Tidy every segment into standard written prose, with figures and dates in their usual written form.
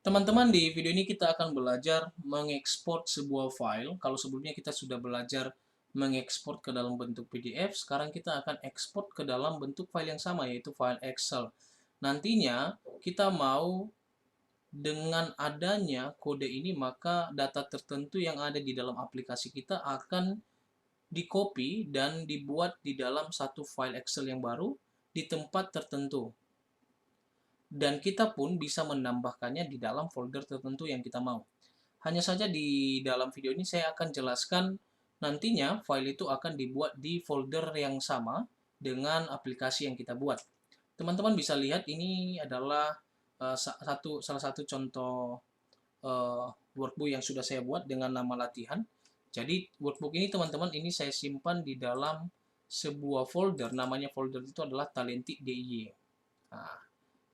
Teman-teman, di video ini kita akan belajar mengekspor sebuah file. Kalau sebelumnya kita sudah belajar mengekspor ke dalam bentuk PDF, sekarang kita akan ekspor ke dalam bentuk file yang sama, yaitu file Excel. Nantinya kita mau dengan adanya kode ini, maka data tertentu yang ada di dalam aplikasi kita akan di-copy dan dibuat di dalam satu file Excel yang baru di tempat tertentu. Dan kita pun bisa menambahkannya di dalam folder tertentu yang kita mau. Hanya saja di dalam video ini saya akan jelaskan nantinya file itu akan dibuat di folder yang sama dengan aplikasi yang kita buat. Teman-teman bisa lihat ini adalah salah satu contoh workbook yang sudah saya buat dengan nama latihan. Jadi workbook ini teman-teman ini saya simpan di dalam sebuah folder, namanya folder itu adalah Talentik DIY. Nah,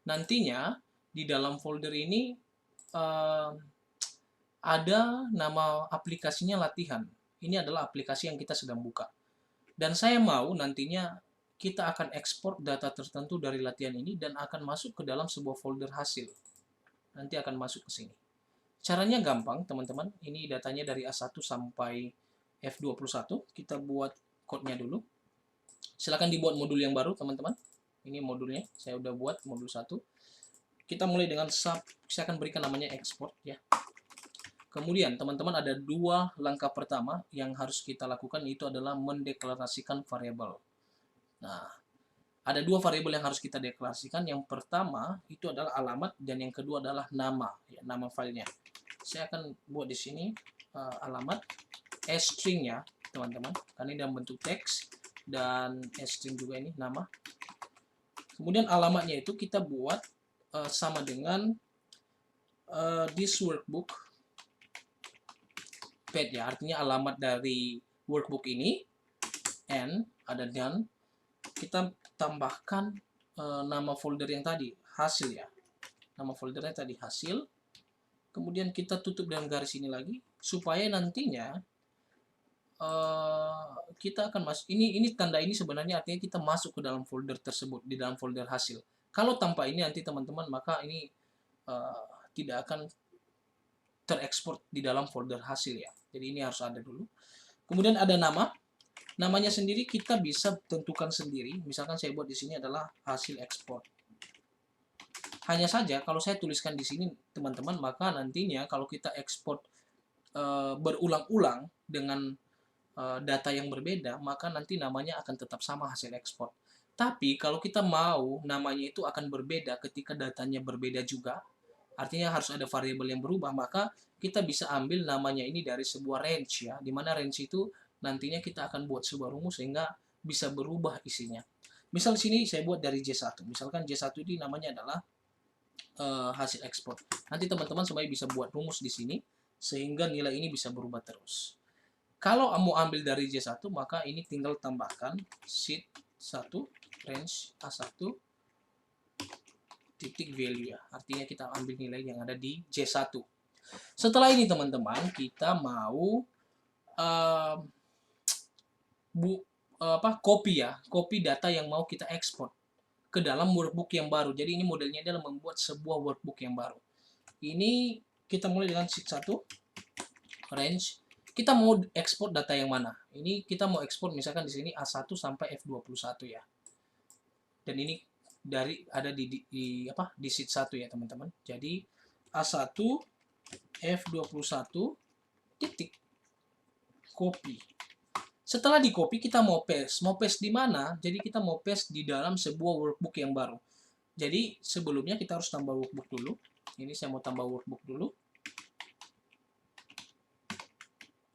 nantinya di dalam folder ini uh, ada nama aplikasinya latihan. Ini adalah aplikasi yang kita sedang buka. Dan saya mau nantinya kita akan ekspor data tertentu dari latihan ini dan akan masuk ke dalam sebuah folder hasil. Nanti akan masuk ke sini. Caranya gampang, teman-teman. Ini datanya dari A1 sampai F21. Kita buat code-nya dulu. Silakan dibuat modul yang baru, teman-teman. Ini modulnya, saya udah buat modul 1. Kita mulai dengan sub, saya akan berikan namanya export ya. Kemudian teman-teman ada dua langkah pertama yang harus kita lakukan, itu adalah mendeklarasikan variabel. Nah, ada dua variabel yang harus kita deklarasikan. Yang pertama itu adalah alamat dan yang kedua adalah nama, ya, nama filenya. Saya akan buat di sini alamat string ya, teman-teman. Karena ini dalam bentuk teks dan string juga ini nama. Kemudian alamatnya itu kita buat sama dengan this workbook path ya, artinya alamat dari workbook ini, and ada dan kita tambahkan nama folder yang tadi, hasil ya, nama foldernya tadi hasil. Kemudian kita tutup dengan garis ini lagi supaya nantinya kita akan masuk, ini tanda ini sebenarnya artinya kita masuk ke dalam folder tersebut, di dalam folder hasil. Kalau tanpa ini nanti teman-teman, maka ini tidak akan terekspor di dalam folder hasil ya. Jadi ini harus ada dulu. Kemudian ada nama. Namanya sendiri kita bisa tentukan sendiri. Misalkan saya buat di sini adalah hasil ekspor. Hanya saja kalau saya tuliskan di sini teman-teman, maka nantinya kalau kita ekspor berulang-ulang dengan data yang berbeda, maka nanti namanya akan tetap sama hasil ekspor. Tapi kalau kita mau namanya itu akan berbeda ketika datanya berbeda juga, artinya harus ada variabel yang berubah, maka kita bisa ambil namanya ini dari sebuah range ya, dimana range itu nantinya kita akan buat sebuah rumus sehingga bisa berubah isinya. Misal sini saya buat dari J1, misalkan J1 ini namanya adalah hasil ekspor. Nanti teman-teman semuanya bisa buat rumus di sini sehingga nilai ini bisa berubah terus. Kalau mau ambil dari J1, maka ini tinggal tambahkan sheet 1 range A1 titik value ya. Artinya kita ambil nilai yang ada di J1. Setelah ini teman-teman, kita mau copy ya, copy data yang mau kita ekspor ke dalam workbook yang baru. Jadi ini modelnya adalah membuat sebuah workbook yang baru. Ini kita mulai dengan sheet 1 range. Kita mau ekspor data yang mana? Ini kita mau ekspor misalkan di sini A1 sampai F21 ya. Dan ini ada di sheet 1 ya, teman-teman. Jadi A1 F21 titik copy. Setelah di copy kita mau paste. Mau paste di mana? Jadi kita mau paste di dalam sebuah workbook yang baru. Jadi sebelumnya kita harus tambah workbook dulu. Ini saya mau tambah workbook dulu.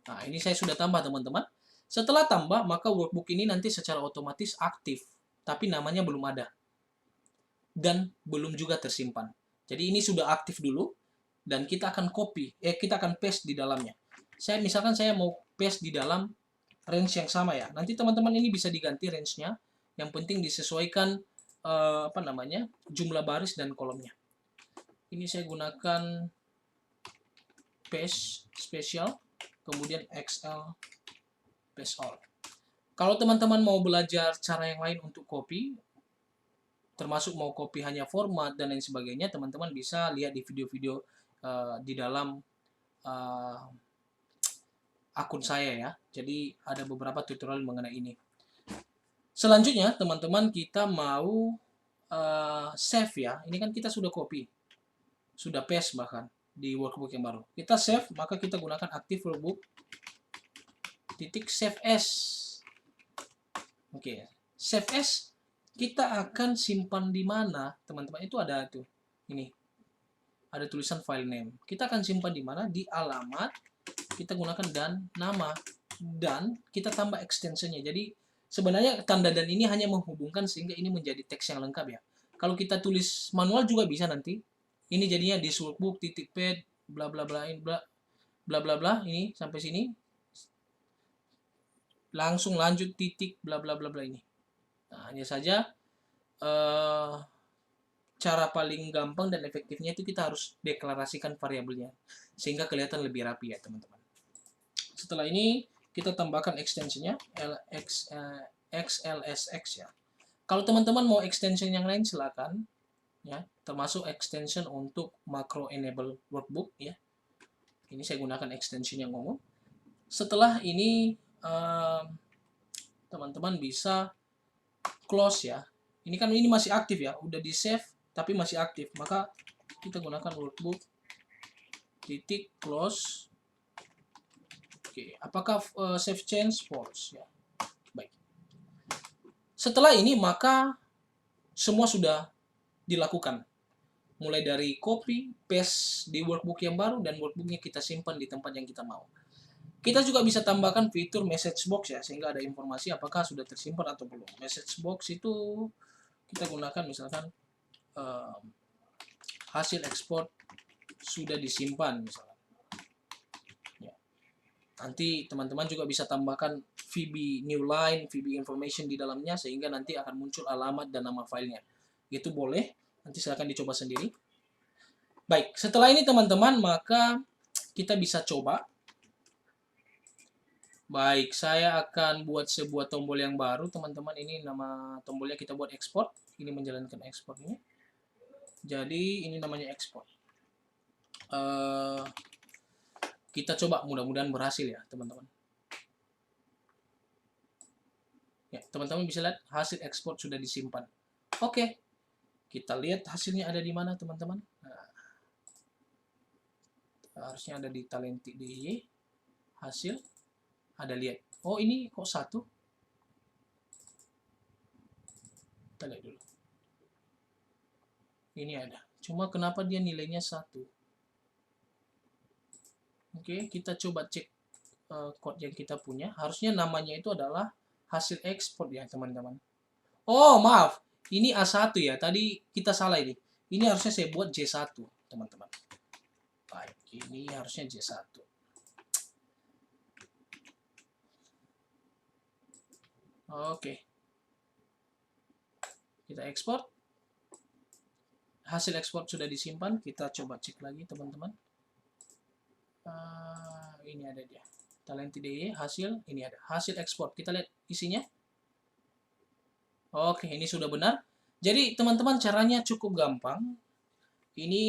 Nah, ini saya sudah tambah teman-teman. Setelah tambah, maka workbook ini nanti secara otomatis aktif. Tapi namanya belum ada. Dan belum juga tersimpan. Jadi ini sudah aktif dulu. Dan kita akan kita akan paste di dalamnya. Misalkan saya mau paste di dalam range yang sama ya. Nanti teman-teman ini bisa diganti range-nya. Yang penting disesuaikan jumlah baris dan kolomnya. Ini saya gunakan paste spesial, kemudian XL paste all. Kalau teman-teman mau belajar cara yang lain untuk copy, termasuk mau copy hanya format dan lain sebagainya, teman-teman bisa lihat di video-video di dalam akun saya ya. Jadi ada beberapa tutorial mengenai ini. Selanjutnya teman-teman kita mau save ya. Ini kan kita sudah copy, sudah paste bahkan di workbook yang baru. Kita save, maka kita gunakan active workbook titik save as. Oke, save as kita akan simpan di mana, teman-teman? Itu ada tuh. Ini. Ada tulisan file name. Kita akan simpan di mana? Di alamat. Kita gunakan dan nama, dan kita tambah extensionnya. Jadi sebenarnya tanda dan ini hanya menghubungkan sehingga ini menjadi teks yang lengkap ya. Kalau kita tulis manual juga bisa nanti. Ini jadinya di workbook titik pad bla bla bla bla bla bla bla, ini sampai sini. Langsung lanjut titik bla bla bla bla ini. Nah, hanya saja cara paling gampang dan efektifnya itu kita harus deklarasikan variabelnya sehingga kelihatan lebih rapi ya teman-teman. Setelah ini kita tambahkan extensionnya XLSX ya. Kalau teman-teman mau extension yang lain silakan ya, termasuk extension untuk macro enable workbook ya. Ini saya gunakan extension yang umum. Setelah ini teman-teman bisa close ya. Ini kan ini masih aktif ya, udah di save tapi masih aktif, maka kita gunakan workbook titik close. Oke, apakah save change false ya? Baik. Setelah ini maka semua sudah dilakukan. Mulai dari copy, paste di workbook yang baru, dan workbooknya kita simpan di tempat yang kita mau. Kita juga bisa tambahkan fitur message box ya, sehingga ada informasi apakah sudah tersimpan atau belum. Message box itu kita gunakan misalkan hasil ekspor sudah disimpan misalkan. Ya. Nanti teman-teman juga bisa tambahkan VB new line, VB information di dalamnya sehingga nanti akan muncul alamat dan nama filenya. Itu boleh, nanti silahkan dicoba sendiri. Baik, setelah ini teman-teman maka kita bisa coba. Baik, saya akan buat sebuah tombol yang baru teman-teman. Ini nama tombolnya kita buat ekspor. Ini menjalankan ekspor ini. Jadi ini namanya ekspor. Kita coba, mudah-mudahan berhasil ya teman-teman. Ya, teman-teman bisa lihat hasil ekspor sudah disimpan. Oke, kita lihat hasilnya ada di mana teman-teman. Nah, harusnya ada di Talent.dy. Hasil ada, lihat. Oh, ini kok 1? Kita lihat dulu. Ini ada. Cuma kenapa dia nilainya 1? Oke, kita coba cek code yang kita punya. Harusnya namanya itu adalah hasil ekspor ya, teman-teman. Oh, maaf. Ini A1 ya. Tadi kita salah ini. Ini harusnya saya buat J1, teman-teman. Baik, ini harusnya J1. Oke. Kita ekspor. Hasil ekspor sudah disimpan. Kita coba cek lagi, teman-teman. Ini ada dia. Talent.dy hasil, ini ada. Hasil ekspor. Kita lihat isinya. Oke, ini sudah benar. Jadi, teman-teman caranya cukup gampang. Ini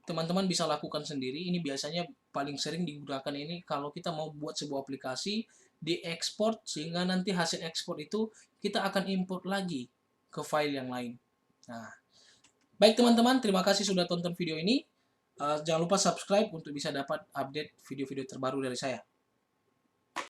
teman-teman bisa lakukan sendiri. Ini biasanya paling sering digunakan ini kalau kita mau buat sebuah aplikasi, diekspor sehingga nanti hasil ekspor itu kita akan import lagi ke file yang lain. Nah, baik teman-teman, terima kasih sudah tonton video ini. Jangan lupa subscribe untuk bisa dapat update video-video terbaru dari saya.